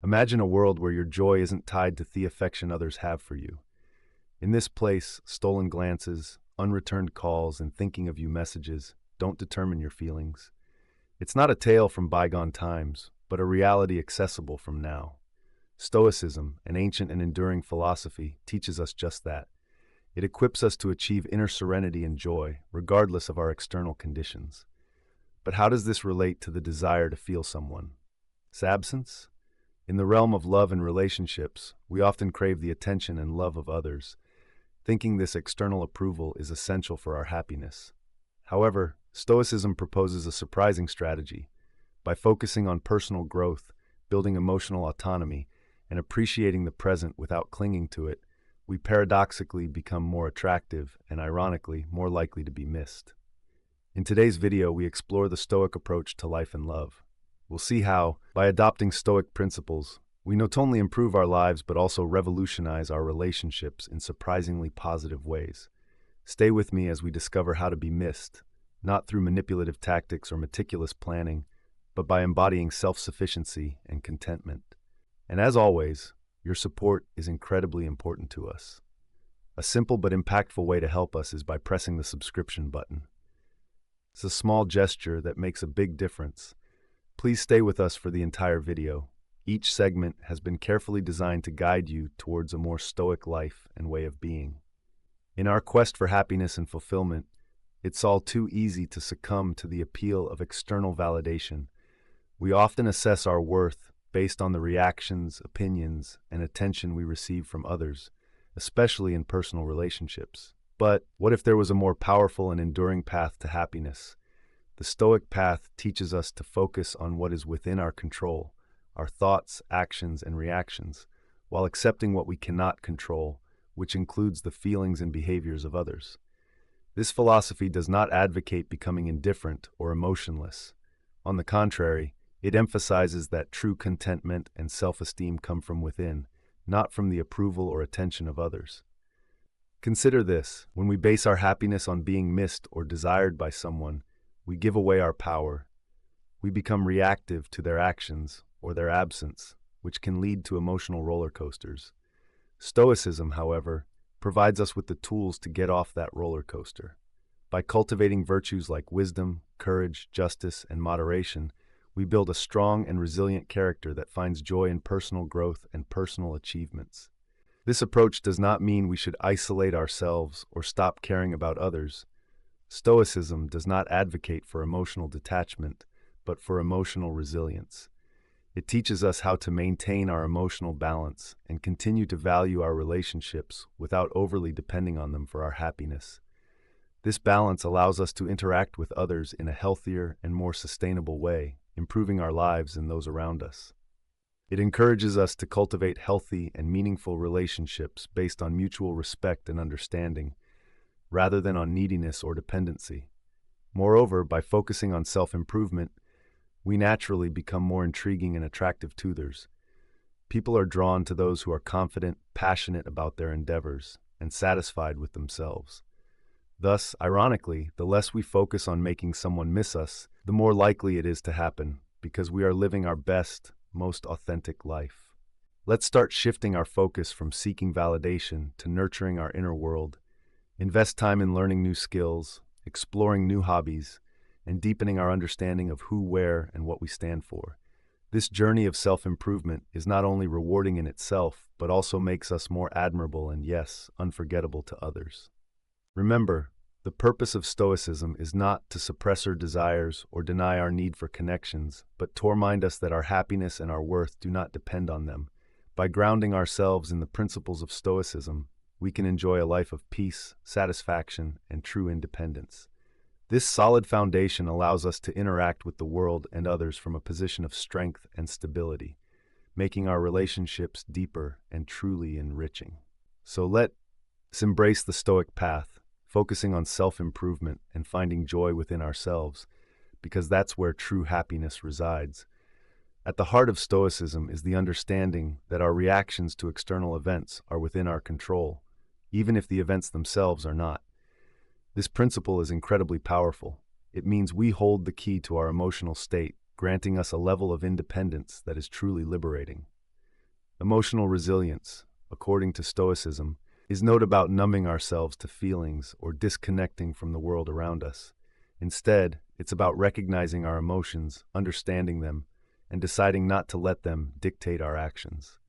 Imagine a world where your joy isn't tied to the affection others have for you. In this place, stolen glances, unreturned calls, and thinking of you messages don't determine your feelings. It's not a tale from bygone times, but a reality accessible from now. Stoicism, an ancient and enduring philosophy, teaches us just that. It equips us to achieve inner serenity and joy, regardless of our external conditions. But how does this relate to the desire to feel someone's absence? In the realm of love and relationships, we often crave the attention and love of others, thinking this external approval is essential for our happiness. However, Stoicism proposes a surprising strategy. By focusing on personal growth, building emotional autonomy, and appreciating the present without clinging to it, we paradoxically become more attractive and, ironically, more likely to be missed. In today's video, we explore the Stoic approach to life and love. We'll see how, by adopting Stoic principles, we not only improve our lives but also revolutionize our relationships in surprisingly positive ways. Stay with me as we discover how to be missed, not through manipulative tactics or meticulous planning, but by embodying self-sufficiency and contentment. And as always, your support is incredibly important to us. A simple but impactful way to help us is by pressing the subscription button. It's a small gesture that makes a big difference. Please stay with us for the entire video. Each segment has been carefully designed to guide you towards a more stoic life and way of being. In our quest for happiness and fulfillment, it's all too easy to succumb to the appeal of external validation. We often assess our worth based on the reactions, opinions, and attention we receive from others, especially in personal relationships. But what if there was a more powerful and enduring path to happiness? The Stoic path teaches us to focus on what is within our control, our thoughts, actions, and reactions, while accepting what we cannot control, which includes the feelings and behaviors of others. This philosophy does not advocate becoming indifferent or emotionless. On the contrary, it emphasizes that true contentment and self-esteem come from within, not from the approval or attention of others. Consider this: when we base our happiness on being missed or desired by someone, we give away our power. We become reactive to their actions or their absence, which can lead to emotional roller coasters. Stoicism, however, provides us with the tools to get off that roller coaster. By cultivating virtues like wisdom, courage, justice, and moderation, we build a strong and resilient character that finds joy in personal growth and personal achievements. This approach does not mean we should isolate ourselves or stop caring about others. Stoicism does not advocate for emotional detachment, but for emotional resilience. It teaches us how to maintain our emotional balance and continue to value our relationships without overly depending on them for our happiness. This balance allows us to interact with others in a healthier and more sustainable way, improving our lives and those around us. It encourages us to cultivate healthy and meaningful relationships based on mutual respect and understanding, rather than on neediness or dependency. Moreover, by focusing on self-improvement, we naturally become more intriguing and attractive to others. People are drawn to those who are confident, passionate about their endeavors, and satisfied with themselves. Thus, ironically, the less we focus on making someone miss us, the more likely it is to happen, because we are living our best, most authentic life. Let's start shifting our focus from seeking validation to nurturing our inner world. Invest time in learning new skills, exploring new hobbies, and deepening our understanding of who, where, and what we stand for. This journey of self-improvement is not only rewarding in itself, but also makes us more admirable and, yes, unforgettable to others. Remember, the purpose of Stoicism is not to suppress our desires or deny our need for connections, but to remind us that our happiness and our worth do not depend on them. By grounding ourselves in the principles of Stoicism, we can enjoy a life of peace, satisfaction, and true independence. This solid foundation allows us to interact with the world and others from a position of strength and stability, making our relationships deeper and truly enriching. So let's embrace the Stoic path, focusing on self-improvement and finding joy within ourselves, because that's where true happiness resides. At the heart of Stoicism is the understanding that our reactions to external events are within our control, even if the events themselves are not. This principle is incredibly powerful. It means we hold the key to our emotional state, granting us a level of independence that is truly liberating. Emotional resilience, according to Stoicism, is not about numbing ourselves to feelings or disconnecting from the world around us. Instead, it's about recognizing our emotions, understanding them, and deciding not to let them dictate our actions.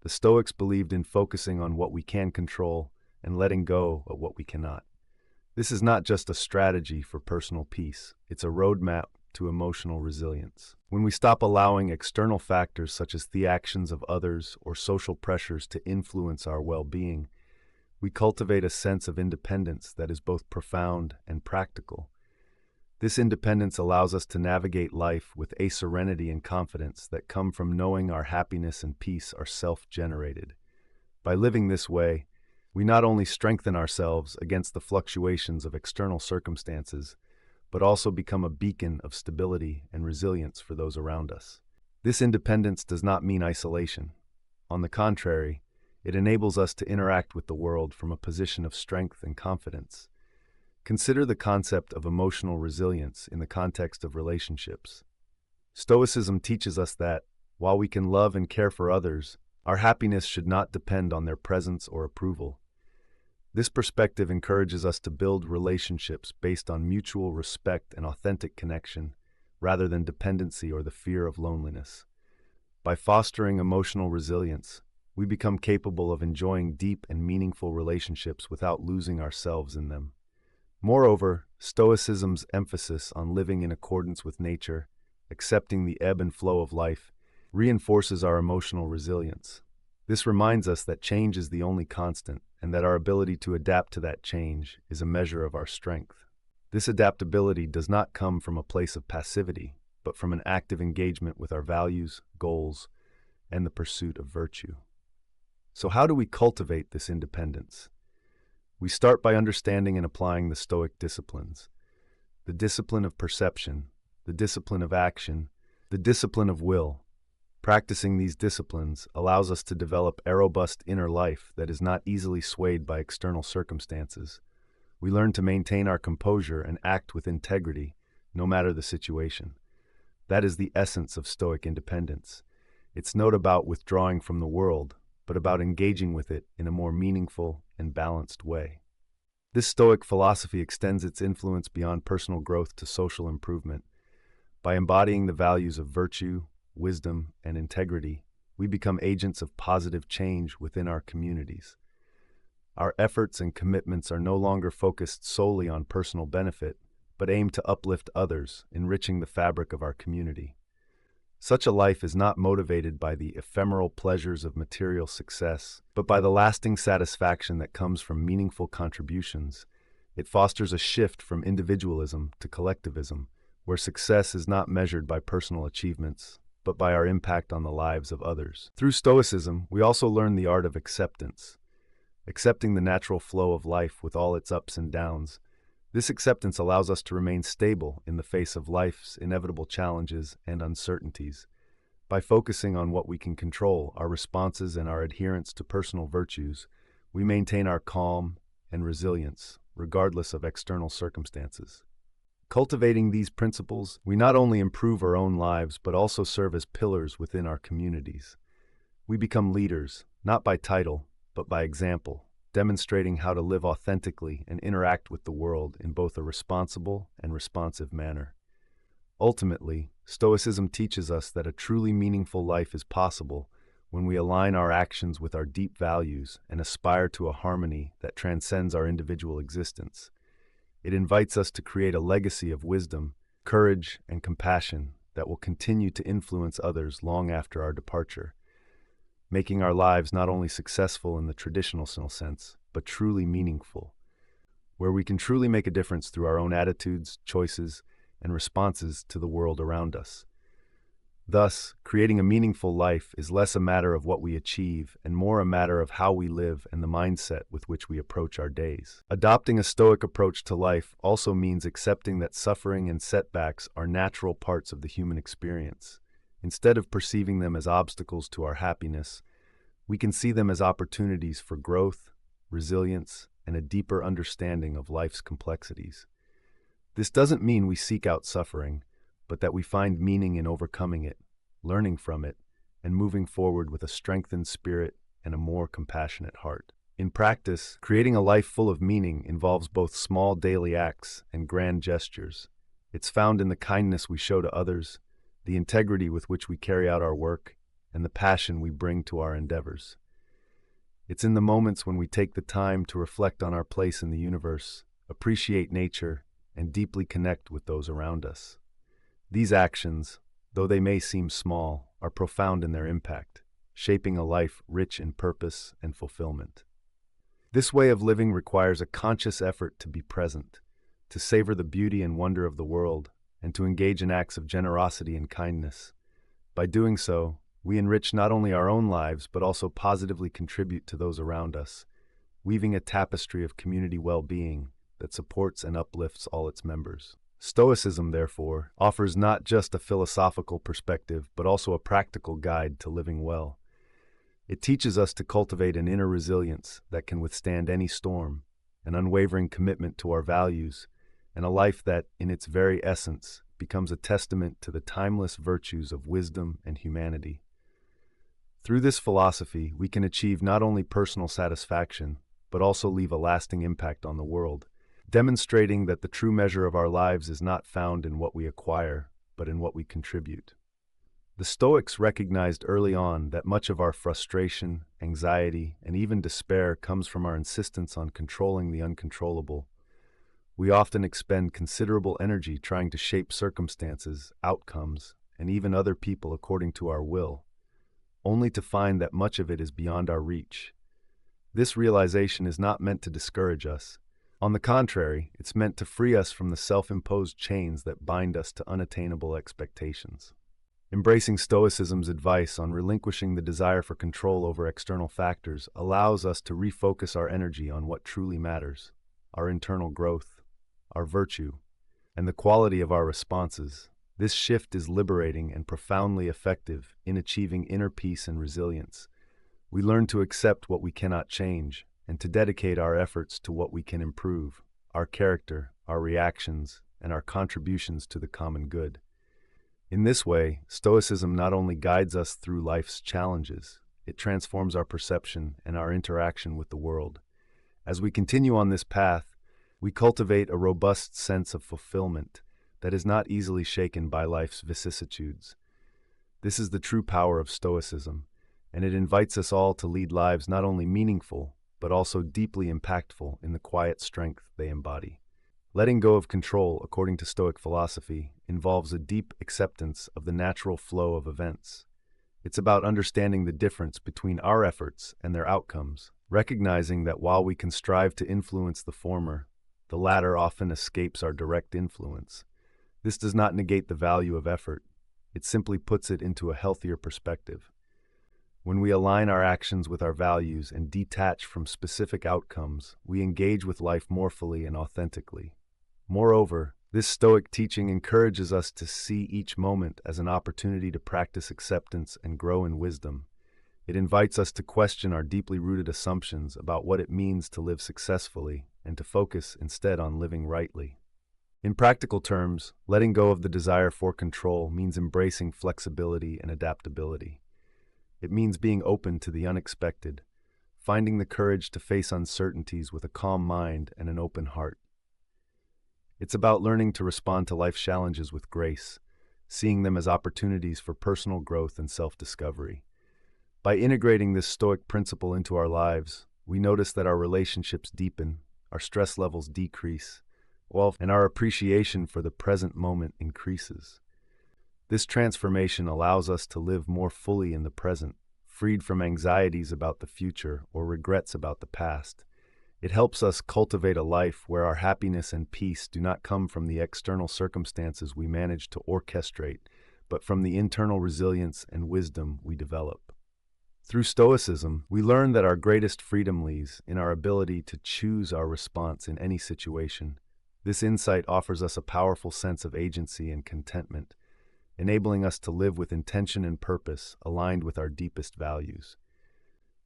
The Stoics believed in focusing on what we can control and letting go of what we cannot. This is not just a strategy for personal peace, it's a roadmap to emotional resilience. When we stop allowing external factors such as the actions of others or social pressures to influence our well-being, we cultivate a sense of independence that is both profound and practical. This independence allows us to navigate life with a serenity and confidence that come from knowing our happiness and peace are self-generated. By living this way, we not only strengthen ourselves against the fluctuations of external circumstances, but also become a beacon of stability and resilience for those around us. This independence does not mean isolation. On the contrary, it enables us to interact with the world from a position of strength and confidence. Consider the concept of emotional resilience in the context of relationships. Stoicism teaches us that, while we can love and care for others, our happiness should not depend on their presence or approval. This perspective encourages us to build relationships based on mutual respect and authentic connection, rather than dependency or the fear of loneliness. By fostering emotional resilience, we become capable of enjoying deep and meaningful relationships without losing ourselves in them. Moreover, Stoicism's emphasis on living in accordance with nature, accepting the ebb and flow of life, reinforces our emotional resilience. This reminds us that change is the only constant, and that our ability to adapt to that change is a measure of our strength. This adaptability does not come from a place of passivity, but from an active engagement with our values, goals, and the pursuit of virtue. So how do we cultivate this independence? We start by understanding and applying the Stoic disciplines: the discipline of perception, the discipline of action, the discipline of will. Practicing these disciplines allows us to develop a robust inner life that is not easily swayed by external circumstances. We learn to maintain our composure and act with integrity, no matter the situation. That is the essence of Stoic independence. It's not about withdrawing from the world, but about engaging with it in a more meaningful and balanced way. This Stoic philosophy extends its influence beyond personal growth to social improvement. By embodying the values of virtue, wisdom, and integrity, we become agents of positive change within our communities. Our efforts and commitments are no longer focused solely on personal benefit, but aim to uplift others, enriching the fabric of our community. Such a life is not motivated by the ephemeral pleasures of material success, but by the lasting satisfaction that comes from meaningful contributions. It fosters a shift from individualism to collectivism, where success is not measured by personal achievements, but by our impact on the lives of others. Through Stoicism, we also learn the art of acceptance, accepting the natural flow of life with all its ups and downs. This acceptance allows us to remain stable in the face of life's inevitable challenges and uncertainties. By focusing on what we can control, our responses and our adherence to personal virtues, we maintain our calm and resilience, regardless of external circumstances. Cultivating these principles, we not only improve our own lives, but also serve as pillars within our communities. We become leaders, not by title, but by example, demonstrating how to live authentically and interact with the world in both a responsible and responsive manner. Ultimately, Stoicism teaches us that a truly meaningful life is possible when we align our actions with our deep values and aspire to a harmony that transcends our individual existence. It invites us to create a legacy of wisdom, courage, and compassion that will continue to influence others long after our departure, making our lives not only successful in the traditional sense, but truly meaningful, where we can truly make a difference through our own attitudes, choices, and responses to the world around us. Thus, creating a meaningful life is less a matter of what we achieve and more a matter of how we live and the mindset with which we approach our days. Adopting a Stoic approach to life also means accepting that suffering and setbacks are natural parts of the human experience. Instead of perceiving them as obstacles to our happiness, we can see them as opportunities for growth, resilience, and a deeper understanding of life's complexities. This doesn't mean we seek out suffering, but that we find meaning in overcoming it, learning from it, and moving forward with a strengthened spirit and a more compassionate heart. In practice, creating a life full of meaning involves both small daily acts and grand gestures. It's found in the kindness we show to others, the integrity with which we carry out our work, and the passion we bring to our endeavors. It's in the moments when we take the time to reflect on our place in the universe, appreciate nature, and deeply connect with those around us. These actions, though they may seem small, are profound in their impact, shaping a life rich in purpose and fulfillment. This way of living requires a conscious effort to be present, to savor the beauty and wonder of the world, and to engage in acts of generosity and kindness. By doing so, we enrich not only our own lives but also positively contribute to those around us, weaving a tapestry of community well-being that supports and uplifts all its members. Stoicism, therefore, offers not just a philosophical perspective but also a practical guide to living well. It teaches us to cultivate an inner resilience that can withstand any storm, an unwavering commitment to our values, and a life that, in its very essence, becomes a testament to the timeless virtues of wisdom and humanity. Through this philosophy, we can achieve not only personal satisfaction, but also leave a lasting impact on the world, demonstrating that the true measure of our lives is not found in what we acquire, but in what we contribute. The Stoics recognized early on that much of our frustration, anxiety, and even despair comes from our insistence on controlling the uncontrollable. We often expend considerable energy trying to shape circumstances, outcomes, and even other people according to our will, only to find that much of it is beyond our reach. This realization is not meant to discourage us. On the contrary, it's meant to free us from the self-imposed chains that bind us to unattainable expectations. Embracing Stoicism's advice on relinquishing the desire for control over external factors allows us to refocus our energy on what truly matters: our internal growth, our virtue, and the quality of our responses. This shift is liberating and profoundly effective in achieving inner peace and resilience. We learn to accept what we cannot change and to dedicate our efforts to what we can improve: our character, our reactions, and our contributions to the common good. In this way, Stoicism not only guides us through life's challenges, it transforms our perception and our interaction with the world. As we continue on this path, we cultivate a robust sense of fulfillment that is not easily shaken by life's vicissitudes. This is the true power of Stoicism, and it invites us all to lead lives not only meaningful, but also deeply impactful in the quiet strength they embody. Letting go of control, according to Stoic philosophy, involves a deep acceptance of the natural flow of events. It's about understanding the difference between our efforts and their outcomes, recognizing that while we can strive to influence the former, the latter often escapes our direct influence. This does not negate the value of effort. It simply puts it into a healthier perspective. When we align our actions with our values and detach from specific outcomes, we engage with life more fully and authentically. Moreover, this Stoic teaching encourages us to see each moment as an opportunity to practice acceptance and grow in wisdom. It invites us to question our deeply rooted assumptions about what it means to live successfully and to focus instead on living rightly. In practical terms, letting go of the desire for control means embracing flexibility and adaptability. It means being open to the unexpected, finding the courage to face uncertainties with a calm mind and an open heart. It's about learning to respond to life's challenges with grace, seeing them as opportunities for personal growth and self-discovery. By integrating this Stoic principle into our lives, we notice that our relationships deepen, our stress levels decrease, and our appreciation for the present moment increases. This transformation allows us to live more fully in the present, freed from anxieties about the future or regrets about the past. It helps us cultivate a life where our happiness and peace do not come from the external circumstances we manage to orchestrate, but from the internal resilience and wisdom we develop. Through Stoicism, we learn that our greatest freedom lies in our ability to choose our response in any situation. This insight offers us a powerful sense of agency and contentment, enabling us to live with intention and purpose aligned with our deepest values.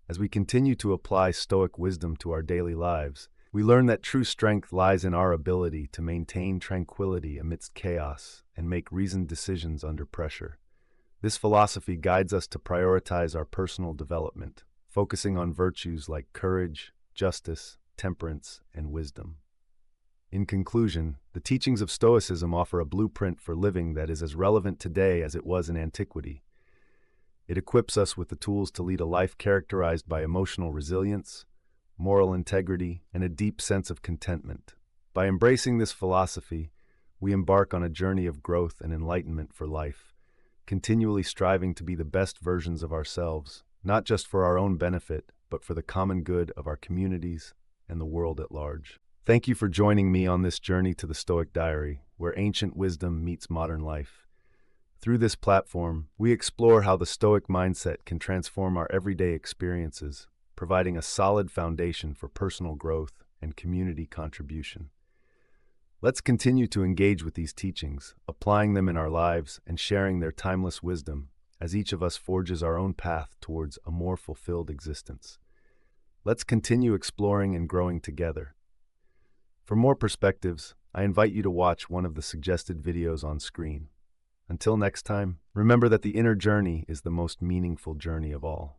As we continue to apply Stoic wisdom to our daily lives, we learn that true strength lies in our ability to maintain tranquility amidst chaos and make reasoned decisions under pressure. This philosophy guides us to prioritize our personal development, focusing on virtues like courage, justice, temperance, and wisdom. In conclusion, the teachings of Stoicism offer a blueprint for living that is as relevant today as it was in antiquity. It equips us with the tools to lead a life characterized by emotional resilience, moral integrity, and a deep sense of contentment. By embracing this philosophy, we embark on a journey of growth and enlightenment for life, continually striving to be the best versions of ourselves, not just for our own benefit, but for the common good of our communities and the world at large. Thank you for joining me on this journey to the Stoic Diary, where ancient wisdom meets modern life. Through this platform, we explore how the Stoic mindset can transform our everyday experiences, providing a solid foundation for personal growth and community contribution. Let's continue to engage with these teachings, applying them in our lives and sharing their timeless wisdom as each of us forges our own path towards a more fulfilled existence. Let's continue exploring and growing together. For more perspectives, I invite you to watch one of the suggested videos on screen. Until next time, remember that the inner journey is the most meaningful journey of all.